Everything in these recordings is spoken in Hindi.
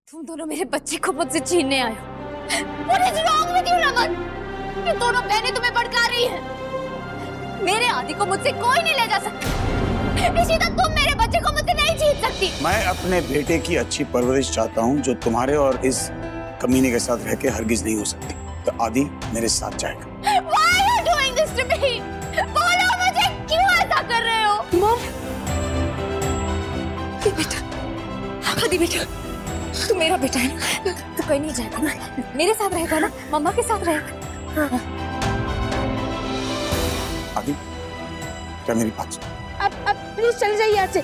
तुम दोनों मेरे बच्चे को मुझसे छीनने आए हो। What is wrong with you, Raman? ये दोनों बहनें तुम्हें भड़का रही हैं। मेरे आदि को मुझसे कोई नहीं ले जा सकता। निशिता, तुम मेरे बच्चे को मुझसे नहीं छीन सकती। मैं अपने बेटे की अच्छी परवरिश चाहता हूँ, जो तुम्हारे और इस कमीने के साथ रह के हरगिज नहीं हो सकती। तो आदि मेरे साथ जाएगा। Why are you doing this to me? बोलो मुझे, क्यों ऐसा कर रहे हो? मॉम, ये बेटा, आदि बेटा, तू मेरा बेटा है ना, तू कहीं नहीं जाएगा ना, मेरे साथ रहेगा ना, मम्मा के साथ रहेगा। आदि, क्या मेरी बात सुन? अब प्लीज चले जाइए यहाँ से।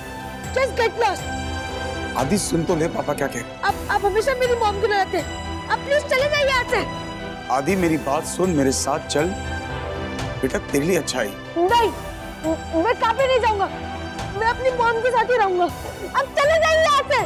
Just get lost। आदि सुन तो ले, पापा क्या कह रहे हैं। आप हमेशा मेरी मॉम को लड़ाते हैं। अब प्लीज चले जाइए यहाँ से। आदि मेरी बात सुन, मेरे साथ चल, बेटा तेरे लिए अच्छा है। नहीं, मैं कहीं नहीं जाऊंगा, मैं अपनी मॉम के साथ ही रहूंगा। अब चले जाइए यहाँ से।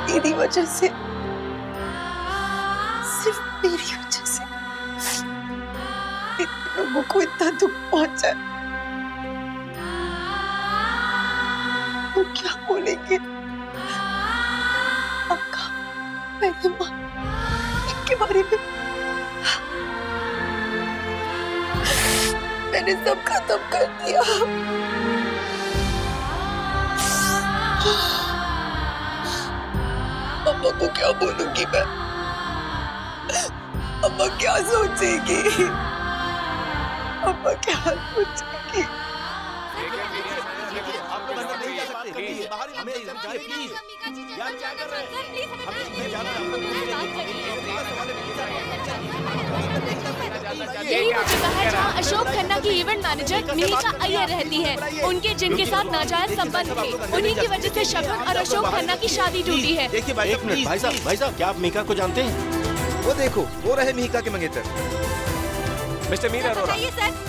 मेरी वजह से, सिर्फ मेरी वजह से इन लोगों को इतना दुख पहुंचा। वो क्या बोलेंगे? अक्का, मैंने माँ इनके बारे में मैंने सब खत्म कर दिया। अम्मा को क्या बोलूंगी मैं? अम्मा क्या सोचेगी? अम्मा क्या सोचेगी? यही वो जगह है जहाँ अशोक खन्ना की इवेंट मैनेजर मिहिका अय्यर रहती है। उनके जिनके साथ नाजायज संबंध थे, उन्हीं की वजह से शगुन और अशोक खन्ना की शादी टूटी है। देखिए भाई, एक मिनट भाई साहब, क्या आप मिहिका को जानते हैं? वो देखो, वो रहे मिहिका के मंगेतर। मिस्टर मीर अरोरा,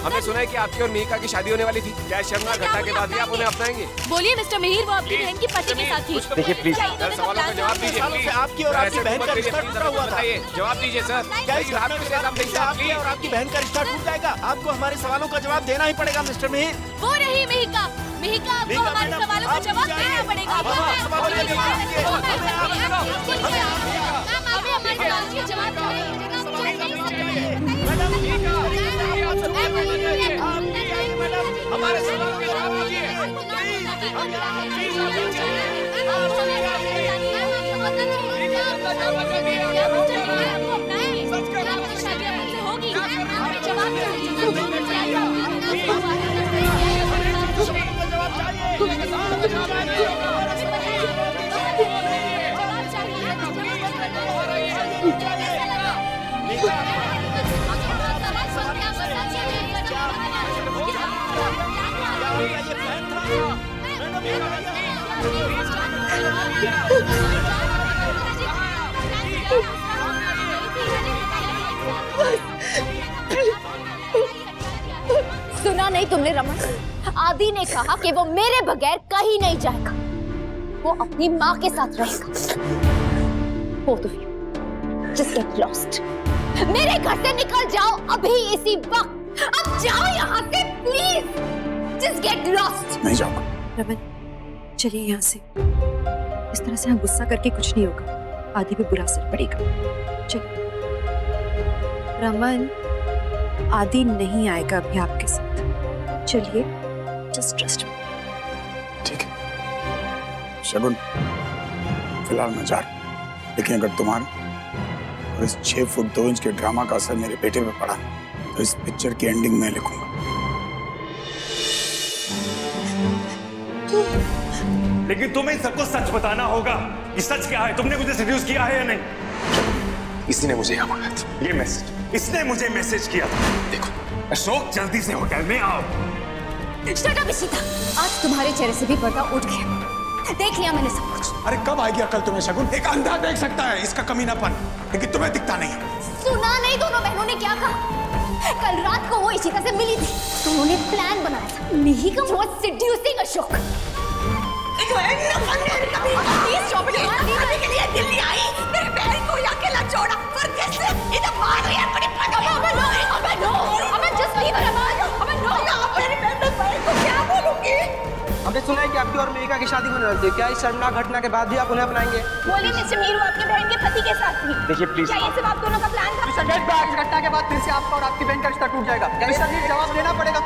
हमने सुना है कि आपकी और मिहिका की शादी होने वाली थी। क्या शर्मनाक घटना के बाद भी आप उन्हें अपनाएंगे? बोलिए मिस्टर मिहिर, वो आपकी बहन की पति के साथ थी। देखिए प्लीज, सवालों का जवाब दीजिए। आपकी और आपकी बहन का रिश्ता टूटा हुआ था। जवाब दीजिए सर। आपकी और आपकी बहन का रिश्ता टूट जाएगा? आपको हमारे सवालों का जवाब देना ही पड़ेगा मिस्टर मिहिर। वो रही मिहिका, आपको हमारे सवालों का जवाब देना पड़ेगा। हमारे सवालों के जवाब दीजिए। सुना नहीं तुमने रमन? आदि ने कहा कि वो मेरे बगैर कहीं नहीं जाएगा, वो अपनी माँ के साथ रहेगा। Both of you, just get lost. मेरे घर से निकल जाओ अभी, इसी वक्त। अब जाओ यहाँ से, प्लीज। Just get lost. नहीं जाऊंगा। रमन, चलिए यहाँ से। इस तरह से यहाँ गुस्सा करके कुछ नहीं होगा, आदि पे बुरा असर पड़ेगा। चलिए। रमन, आदि नहीं आएगा अभी आपके साथ। चलिए, जस्ट ट्रस्ट मी। ठीक है शगुन, फिलहाल मैं जा रहा हूं, लेकिन अगर तुम्हारे और इस 6 फुट 2 इंच के ड्रामा का असर मेरे बेटे पे पड़ा तो इस पिक्चर की एंडिंग मैं लिखूंगा। लेकिन तुम्हें सबको सच बताना होगा। ये सच क्या है? तुमने मुझे सेड्यूस किया है या नहीं? इसी ने मुझे यहाँ मंगाया था। ये मैसेज इसने मुझे मैसेज किया था। देखो अशोक, जल्दी से होटल में आओ। शट अप इशिता, आज तुम्हारे चेहरे से भी पर्दा उठ गया। देख लिया मैंने सब कुछ। अरे कब आएगी अकल तुम्हें शगुन? एक अंधा देख सकता है इसका कमीनापन, लेकिन तुम्हें दिखता नहीं। सुना नहीं दोनों बहनों ने क्या कहा? कल रात को वो इशिता से मिली थी, तो उन्होंने प्लान बनाया था। Mihika was seducing Ashok. Please stop it. आने के लिए दिल्ली आई, मेरी बहन को यहाँ अकेला छोड़ा, पर कैसे इधर भाग रही है बड़ी पगली। अबे नो, अबे जस्ट लीव हर। अबे नो, मेरी बहन को क्या बोलूंगी? हमने सुना है कि आपकी और मेघा की शादी होने वाली है। क्या इस शर्मनाक घटना के बाद भी आप उन्हें अपनाएंगे? बोलिए मिस्टर मीरू, आपके बहन के पति के साथ थी। देखिए प्लीज, क्या ये सिर्फ आप दोनों का प्लान था? इस घटना के बाद फिर से आपका और आपकी बहन का रिश्ता टूट जाएगा। क्या इसका जवाब देना पड़ेगा?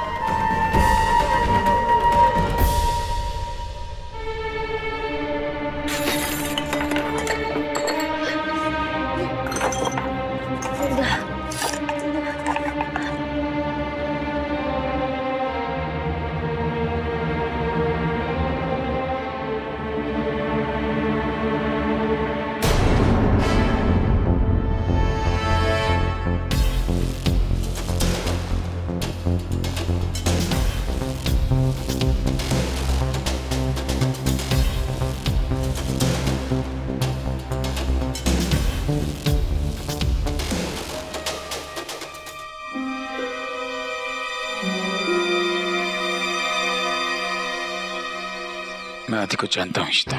मैं आदि को जानता हूँ इशिता,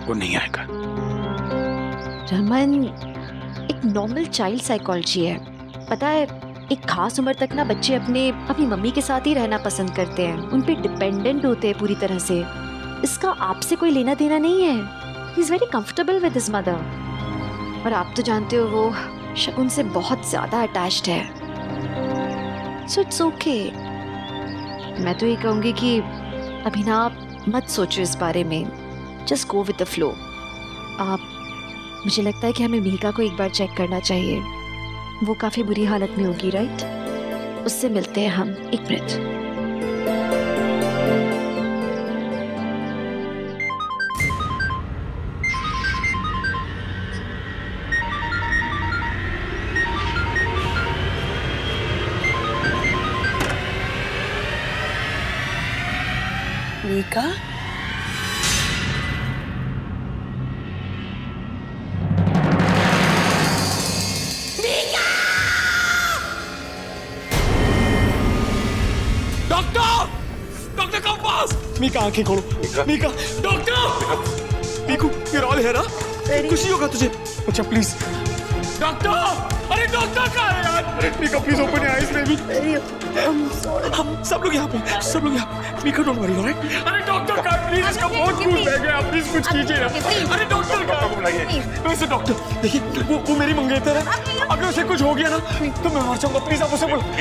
वो नहीं आएगा। रमन, एक नॉर्मल चाइल्ड साइकोलॉजी है। पता है, एक खास उम्र तक ना बच्चे अपनी मम्मी के साथ ही रहना पसंद करते हैं, उन पे डिपेंडेंट होते हैं पूरी तरह से। इसका आपसे कोई लेना देना नहीं है। He is very comfortable with his mother. और आप तो जानते हो वो शगुन से बहुत ज्यादा अटैच्ड है। So it's okay. मैं तो ये कहूंगी कि अभी ना आप मत सोचो इस बारे में, just go with the flow. मुझे लगता है कि हमें मीका को एक बार चेक करना चाहिए। वो काफी बुरी हालत में होगी, राइट? उससे मिलते हैं हम। एक मिनट। मीका, डॉक्टर कम पास। मीका आंखें खोलो। मीका, डॉक्टर। मीकू, ये ऑल है ना? खुशी होगा तुझे। अच्छा प्लीज डॉक्टर। अरे डॉक्टर कहाँ है यार? अरे Mika please open your eyes baby. हम सब लोग यहाँ पे, सब लोग यहाँ पे। Mika don't worry, alright? अरे डॉक्टर का प्लीज, इसका बहुत खून बह गया, प्लीज कुछ कीजिए। अरे डॉक्टर का बुलाइए। वैसे डॉक्टर देखिए, वो मेरी मंगेतर है, अगर उसे कुछ हो गया ना तो मैं मर जाऊंगा। प्लीज आप उसे doctor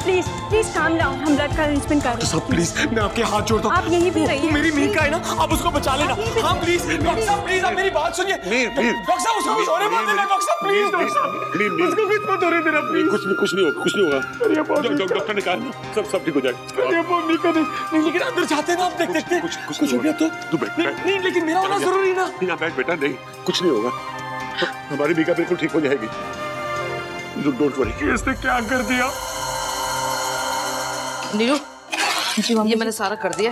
please please calm down, हम ब्लड का अरेंजमेंट कर रहे हैं। सब प्लीज, मैं आपके हाथ जोड़ता हूँ। आप यहीं भी रहिए। मेरी मीका है ना, आप उसको बचा लेना। हाँ प्लीज डॉक्टर साहब, प्लीज आप मेरी बात सुनिए। डॉक्टर साहब उसको कुछ होने मत देना। डॉक्टर साहब प्लीज, डॉक्टर साहब उसको कुछ मत होने देना प्लीज। कुछ नहीं होगा। डॉक्टर ने कहा सब ठीक हो जाएगा। मीका नहीं, लेकिन अंदर जाते ना आप देखते कुछ हो गया तो नहीं, लेकिन मेरा होना जरूरी ना। बैठ बेटा, नहीं कुछ नहीं होगा। हमारी मीका बिल्कुल ठीक हो जाएगी। Don't worry. इसने क्या कर दिया? नीलू, ये मैंने सारा कर दिया,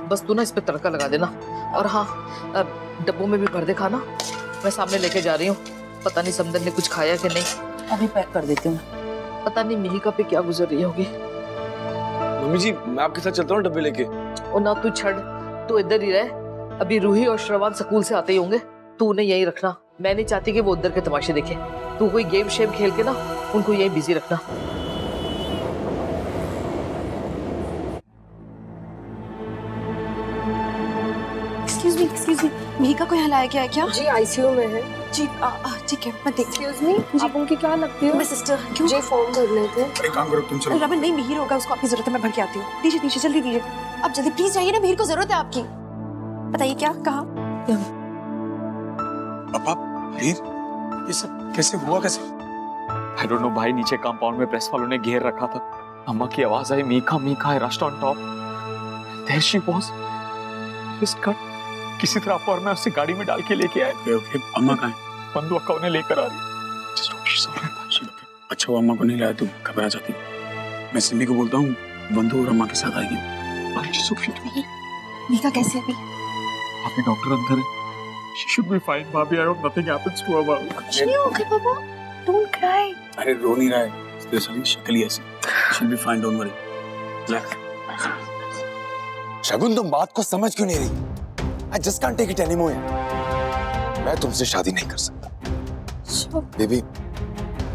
बस तू ना इस पे तड़का लगा देना। और हाँ, डब्बों में भी भर दे खाना, मैं सामने लेके जा रही हूँ। पता नहीं समदन ने कुछ खाया कि नहीं। अभी पैक कर देती हूँ। पता नहीं मिहिका पे क्या गुजर रही होगी। मम्मी जी, मैं आपके साथ चलता हूँ डब्बे लेके। और ना तू छड़, तू इधर ही रह। अभी रूही और श्रवण स्कूल से आते ही होंगे, तू उन्हें यहीं रखना। मैं नहीं चाहती कि वो उधर के तमाशे देखे। तू कोई गेम शेम खेल के ना उनको यहीं बिजी रखना। एक्सक्यूज मी, मिहिका को यहाँ लाया गया है क्या? जी आईसीयू में है। जी ठीक है, मैं देखती हूँ। एक्सक्यूज मी, आप उनकी क्या लगती हो? मैं सिस्टर। क्यों? मुझे फोन करने थे। एक काम करो, तुम चलो। रमन नहीं, मिहिर होगा, उसको आपकी जरूरत है, मैं भर के आती हूँ। दीजिए जल्दी दीजिए। अब जल्दी प्लीज जाइए ना, मिहिर को जरूरत है आपकी। बताइए क्या कहा? पापा, मीर, ये सब कैसे हुआ? कैसे? I don't know भाई, नीचे कंपाउंड में प्रेस वालों ने घेर रखा था। अम्मा की आवाज आई, मीका मीका है rust on top. There she was, just cut। किसी तरह आपको और मैं उससे गाड़ी में डाल के लेके आए। ओके, अम्मा कहाँ है? बंधु अक्का उन्हें लेकर आ रही। अच्छा वो अम्मा को नहीं लाया तो घबरा जाती। मैं सिमी को बोलता हूँ, बंधु और अम्मा के साथ आएगी। मीका कैसे अभी? आपके डॉक्टर अंदर है। She should be fine, भाभी। I hope nothing happens to her। कुछ नहीं होगा पापा, don't cry। अरे रो नहीं रहा है, इसकी शक्ल ही ऐसी। She'll be fine, don't worry। शगुन तुम बात को समझ क्यों नहीं रही? I just can't take it anymore. मैं तुमसे शादी नहीं कर सकता। बेबी,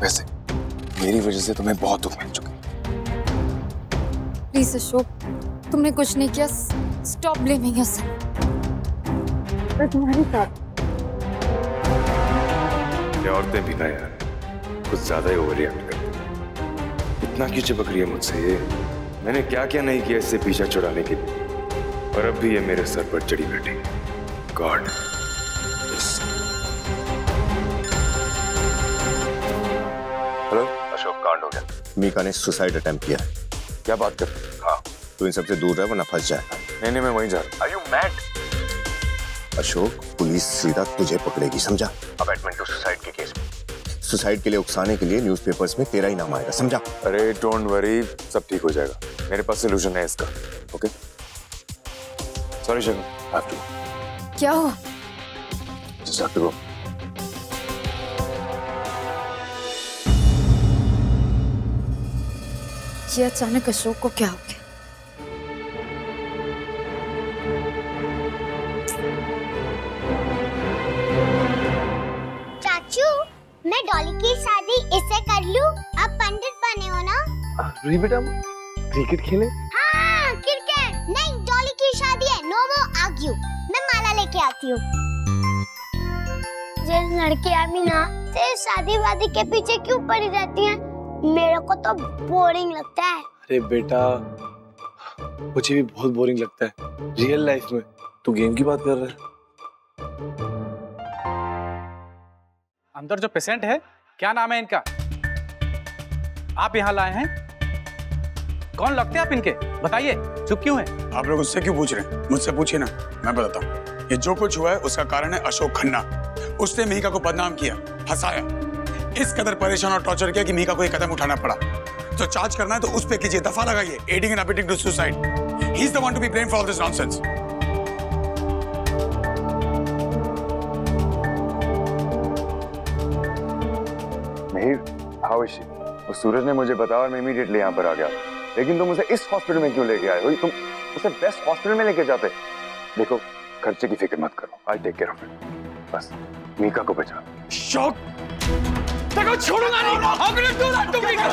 वैसे मेरी वजह से तुम्हें बहुत दुख मिल चुका है। प्लीज अशोक, तुमने कुछ नहीं किया। Stop blaming yourself. मैं तुम्हारी साथ। ये औरतें भी ना यार कुछ ज्यादा ही ओवर रिएक्ट करती। इतना क्यों चिपक रही है मुझसे ये? मैंने क्या क्या नहीं किया इससे पीछा छुड़ाने के लिए, और अब भी ये मेरे सर पर चढ़ी बैठी। गॉड। हेलो अशोक, कांड हो गया। मीका ने सुसाइड अटेम्प्ट किया है। क्या बात कर? हाँ, तू इन सबसे दूर रह वरना फंस जाए। नहीं मैं वहीं जा रहा हूँ। Are you mad? Ashok, police सीधा तुझे पकड़ेगी, समझा? अबैटमेंट टू सुसाइड के केस में सुसाइड के लिए उकसाने के लिए न्यूज़पेपर्स में तेरा ही नाम आएगा, समझा? अरे डोंट वरी, सब ठीक हो जाएगा। मेरे पास सॉल्यूशन है इसका। Okay sorry Shagun, have to. क्या हुआ? Just have to go. ये अचानक अशोक को क्या हो गया? चाचू, मैं डॉली की शादी इससे कर लूं? आप पंडित बने हो ना? अरे बेटा, क्रिकेट खेले? हाँ, क्रिकेट नहीं, डॉली की शादी है। नो मोर आर्ग्यू। मैं माला लेके आती हूँ। ये लड़कियां भी ना सिर्फ शादी वादी के पीछे क्यों पड़ी रहती हैं? मेरे को तो बोरिंग लगता है। अरे बेटा, मुझे भी बहुत बोरिंग लगता है रियल लाइफ में। तू गेम की बात कर रहा है? अंदर जो पेशेंट है, क्या नाम है इनका? आप यहाँ लाए हैं? कौन लगते हैं आप इनके? बताइए, चुप क्यों हैं? आप लोग उससे क्यों पूछ रहे हैं? मुझसे पूछिए ना, मैं बताता हूँ। ये जो कुछ हुआ है उसका कारण है अशोक खन्ना। उसने मीका को बदनाम किया, फंसाया, इस कदर परेशान और टॉर्चर किया कि मीका को एक कदम उठाना पड़ा। तो चार्ज करना है तो उस पे कीजिए, दफा लगाइए। Aiding and abetting to suicide. He is the one to be blamed for all this nonsense. Mihir, how is she? वो सूरज ने मुझे बताया और मैं इमीडिएटली यहाँ पर आ गया। लेकिन तुम उसे इस हॉस्पिटल में क्यों लेके आए हो? तुम उसे बेस्ट हॉस्पिटल में लेके जाते। देखो, खर्चे की फिक्र मत करो, I take care of it. बस मीका को बचा। शौक, देखो छोड़ूंगा नहीं। I'm gonna do that to Mika.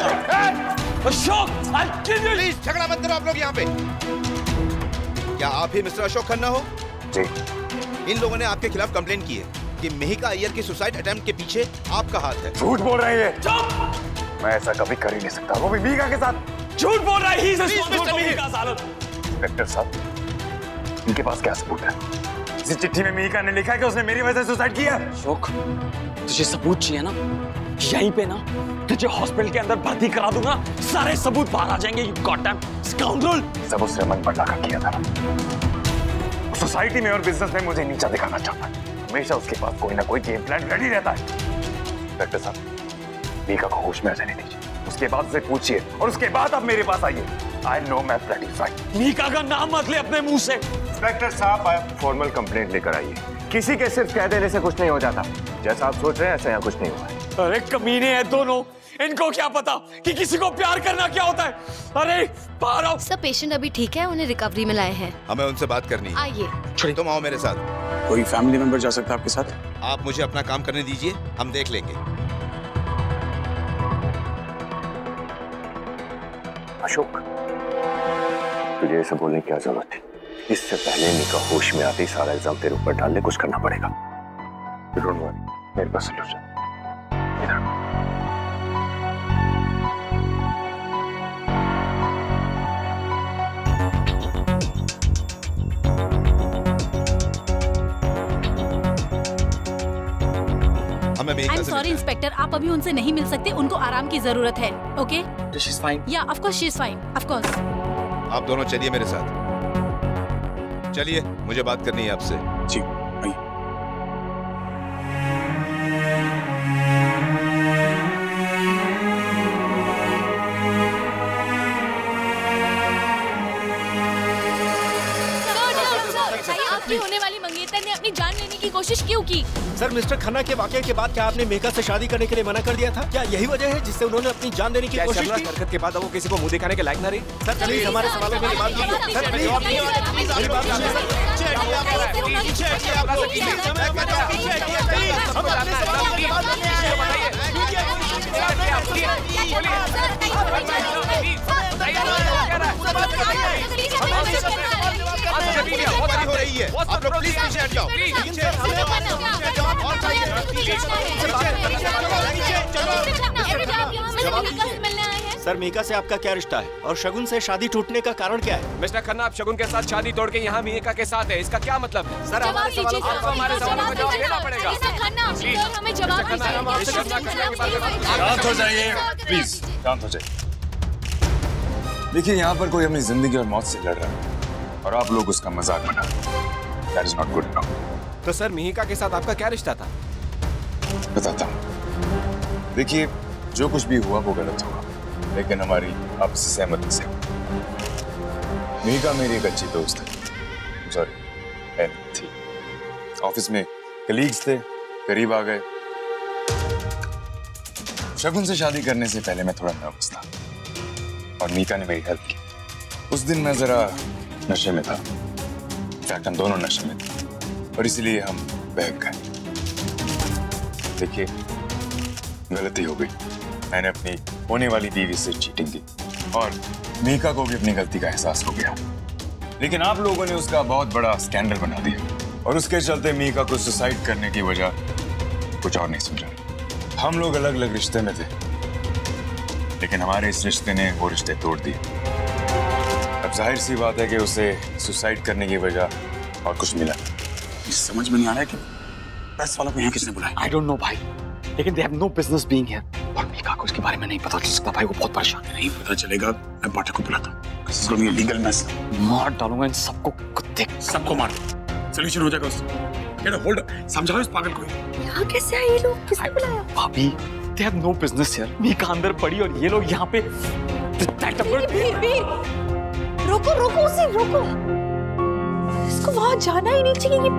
Ashok, I'll kill you. Please झगड़ा मत करो आप लोग यहाँ पे। क्या आप ही मिस्टर अशोक खन्ना हो? जी। इन लोगों ने आपके खिलाफ कंप्लेंट की है कि मिहिका अय्यर की सुसाइड अटेम्प्ट के पीछे आपका हाथ है। झूठ बोल रहे हैं। चुप! मैं ऐसा कभी कर ही नहीं सकता, वो भी मीका के साथ। झूठ बोल रहा है। He is responsible for Mika's हालत। इंस्पेक्टर साहब, इनके पास क्या सबूत है? इस चिट्ठी में मीका ने लिखा है कि उसने मेरी वजह से सुसाइड किया। अशोक, तुझे सबूत चाहिए ना? यहीं पे ना तुझे हॉस्पिटल के अंदर भर्ती करा दूंगा, सारे सबूत बाहर आ जाएंगे। You goddamn scoundrel! सब उसने मन बढ़ा कर किया था। सोसाइटी में और बिजनेस में मुझे नीचा दिखाना चाहता है। हमेशा उसके पास कोई ना कोई गेम प्लान रेडी रहता है। डॉक्टर साहब, मीका को होश में आ जाने दीजिए, उसके बाद उसे पूछिए और उसके बाद आप मेरे पास आइए। I know मैं bloody right। मीका का नाम मत ले अपने मुंह से। इंस्पेक्टर साहब, आप फॉर्मल कंप्लेंट लेकर आइए। किसी के सिर्फ कह देने से कुछ नहीं हो जाता। जैसा आप सोच रहे हैं ऐसा यहाँ कुछ नहीं हुआ है। अरे कमीने हैं दोनों, इनको क्या पता कि किसी को प्यार करना क्या होता है। अरे बाहर आओ। सब पेशेंट अभी ठीक है, उन्हें रिकवरी में लाए हैं। हमें उनसे बात करनी है। आइए। तुम आओ मेरे साथ। कोई फैमिली मेंबर जा सकता है आपके साथ? आप मुझे अपना काम करने दीजिए, हम देख लेंगे। अशोक, तुझे ऐसा बोलने की क्या जरूरत थी? इससे पहले मीका होश में आते ही सारा इल्जाम तेरे ऊपर डालने कुछ करना पड़ेगा। डोंट वरी, मेरे पास सॉल्यूशन। इधर I'm sorry इंस्पेक्टर, आप अभी उनसे नहीं मिल सकते, उनको आराम की जरूरत है। Okay? She's fine. Yeah, of course she's fine. Of course. आप दोनों चलिए मेरे साथ। चलिए, मुझे बात करनी है आपसे। जी, आइए। आपकी होने वाली मंगेतर ने अपनी जान लेने की कोशिश क्यों की? सर, मिस्टर खन्ना के वाकये के बाद क्या आपने मेघा से शादी करने के लिए मना कर दिया था? क्या यही वजह है जिससे उन्होंने अपनी जान देने की कोशिश की? हरकत के बाद वो किसी को मुंह दिखाने के लायक ना रही। सर प्लीज हमारे सवालों में बात कीजिए। सर प्लीज हो रही है, आप लोग प्लीज पीछे हट जाओ। सर, मेघा से आपका क्या रिश्ता है और शगुन से शादी टूटने का कारण क्या है? मिस्टर खन्ना, आप शगुन के साथ शादी तोड़ के यहाँ मेघा के साथ है, इसका क्या मतलब है? सर हमारे सवालों का जवाब देना पड़ेगा। हमें जवाब शांत हो जाइए प्लीज, शांत हो जाइए। देखिए, यहाँ पर कोई अपनी जिंदगी और मौत से लड़ रहा है और आप लोग उसका मजाक बना रहे हैं। That is not good enough। तो सर, मेहिका के साथ आपका क्या रिश्ता था? बताता हूँ। देखिए, जो कुछ भी हुआ वो गलत हुआ, लेकिन हमारी आपसी सहमति से। मेहिका मेरी एक अच्छी दोस्त है, सॉरी थी। ऑफिस में कलीग्स थे, करीब आ गए। शगुन से शादी करने से पहले मैं थोड़ा नर्वस था और मीका ने मेरी हेल्प की। उस दिन मैं जरा नशे में था, इनफैक्ट हम दोनों नशे में थे और इसीलिए हम बहक गए। देखिए, गलती हो गई, मैंने अपनी होने वाली बीवी से चीटिंग की और मीका को भी अपनी गलती का एहसास हो गया। लेकिन आप लोगों ने उसका बहुत बड़ा स्कैंडल बना दिया और उसके चलते मीका को सुसाइड करने की वजह कुछ और नहीं समझा। हम लोग अलग अलग रिश्ते में थे, लेकिन हमारे इस रिश्ते ने वो रिश्ते तोड़ दिए। अब जाहिर सी बात है कि उसे सुसाइड करने की वजह और कुछ मिला। समझ में नहीं आ रहा है कि प्रेस वालों को यहाँ किसने बुलाया। I don't know भाई, लेकिन they have no business being here। और मीका को इसके बारे में नहीं पता चल सकता भाई, वो बहुत परेशान है। नहीं पता चलेगा, मैं पाठक को बुलाता हूँ। This is going to be a legal mess। मार डालूंगा इन सबको, कुत्ते सबको मार, सोल्यूशन हो जाएगा उससे। Get a hold, समझाओ इस पागल को। यहाँ कैसे आए ये लोग? किसने बुलाया? भाभी, they have no business here। Mika अंदर पड़ी और ये लोग यहाँ पे। रोको रोको उसे, रोको। इसको वहां जाना ही नहीं चाहिए।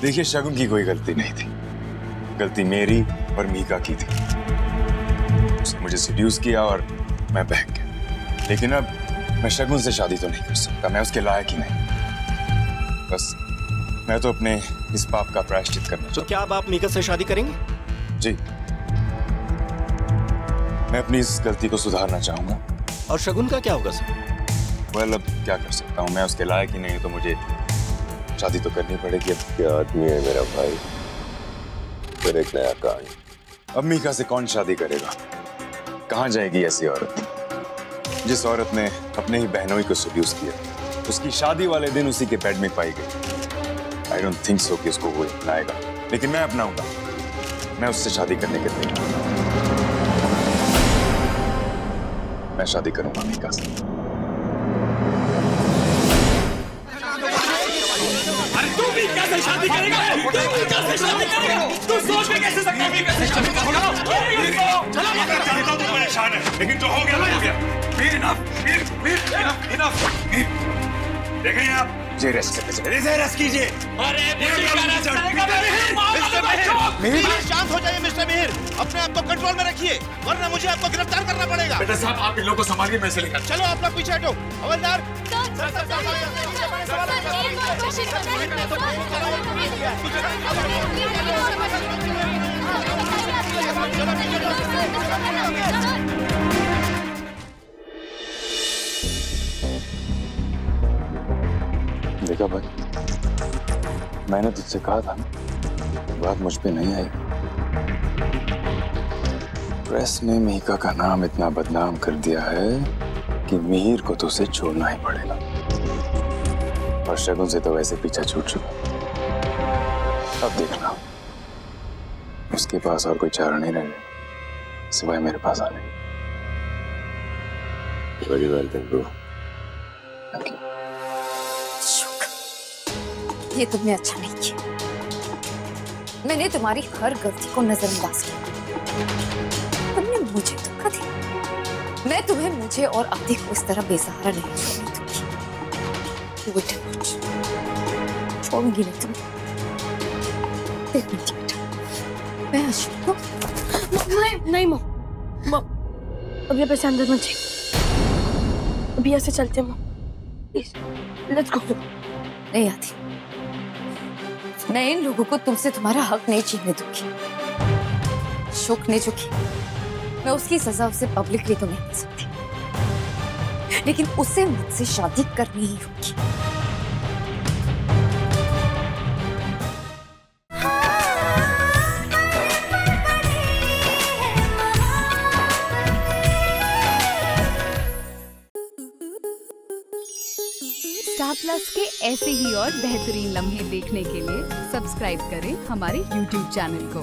देखिए, शगुन की कोई गलती नहीं थी, गलती मेरी और मीका की थी। उसने मुझे सीड्यूस किया और मैं बहक गया। लेकिन अब मैं शगुन से शादी तो नहीं कर सकता, मैं उसके लायक ही नहीं। बस मैं तो अपने इस पाप का प्रायश्चित करना चाहता हूं। तो क्या अब आप मीका से शादी करेंगे? जी, मैं अपनी इस गलती को सुधारना चाहूंगा। और शगुन का क्या होगा सर? वेल, अब क्या कर सकता हूँ, मैं उसके लायक ही नहीं, तो मुझे शादी तो करनी पड़ेगी। क्या आदमी है मेरा भाई, फिर एक नया कांड। अब मीका से कौन शादी करेगा? कहाँ जाएगी ऐसी औरत जिस औरत ने अपने ही बहनोई को सेड्यूस किया? उसकी शादी वाले दिन उसी के बेड में पाई गई। आई डोंट थिंक सो कि उसको वो अपनाएगा, लेकिन मैं अपनाऊंगा। मैं उससे शादी करने के लिए मैं शादी करूंगा मीका से। अरे तू मीका से शादी करेगा? तू मीका से शादी करेगा? तू सोच में कैसे सकता है मीका से शादी करेगा? चलो मैं जानता हूं तू परेशान है, लेकिन जो हो गया वो हो गया। मीर इनफ। देखें आप, मुझे रेस्ट करने चाहिए। इसे रेस्ट कीजिए। अरे मिहिर, शांत हो जाइए मिस्टर मिहिर, अपने आप को कंट्रोल में रखिए, वरना मुझे आपको गिरफ्तार करना पड़ेगा। बेटा साहब, आप इन लोगों को संभालिए, मैं इसे लेकर। चलो आप लोग पीछे हटो। हवलदार, देखा भाई, मैंने तुझसे कहा था ना, बात मुझ पे नहीं आई। प्रेस ने मीका का नाम इतना बदनाम कर दिया है कि मिहिर को तो उसे छोड़ना ही पड़ेगा। और शगुन से तो वैसे पीछा छूट चुका। अब देखना, उसके पास और कोई चारा नहीं रहेगा सिवाय मेरे पास आने। Very well bro. Thank you. ये तुमने अच्छा नहीं किया। मैंने तुम्हारी हर गलती को नजरअंदाज किया। तुमने मुझे धोखा दिया। मैं तुम्हें, मुझे और आदि को इस तरह बेसहारा नहीं छोड़ने दूंगी। छोड़ूंगी नहीं तुम्हें। मैं अशोक को नहीं माँ, अभी पैसे अंदर मत जाइए, अभी ऐसे चलते हैं माँ, प्लीज लेट्स गो। नहीं आती, मैं इन लोगों को तुमसे तुम्हारा हक नहीं छीनने दूंगी। अशोक ने जो किया, मैं उसकी सजा उसे पब्लिकली तो नहीं दे सकती, लेकिन उसे मुझसे शादी करनी ही होगी। स्टार प्लस के ऐसे ही और बेहतरीन लम्हे देखने के लिए सब्सक्राइब करें हमारे YouTube चैनल को।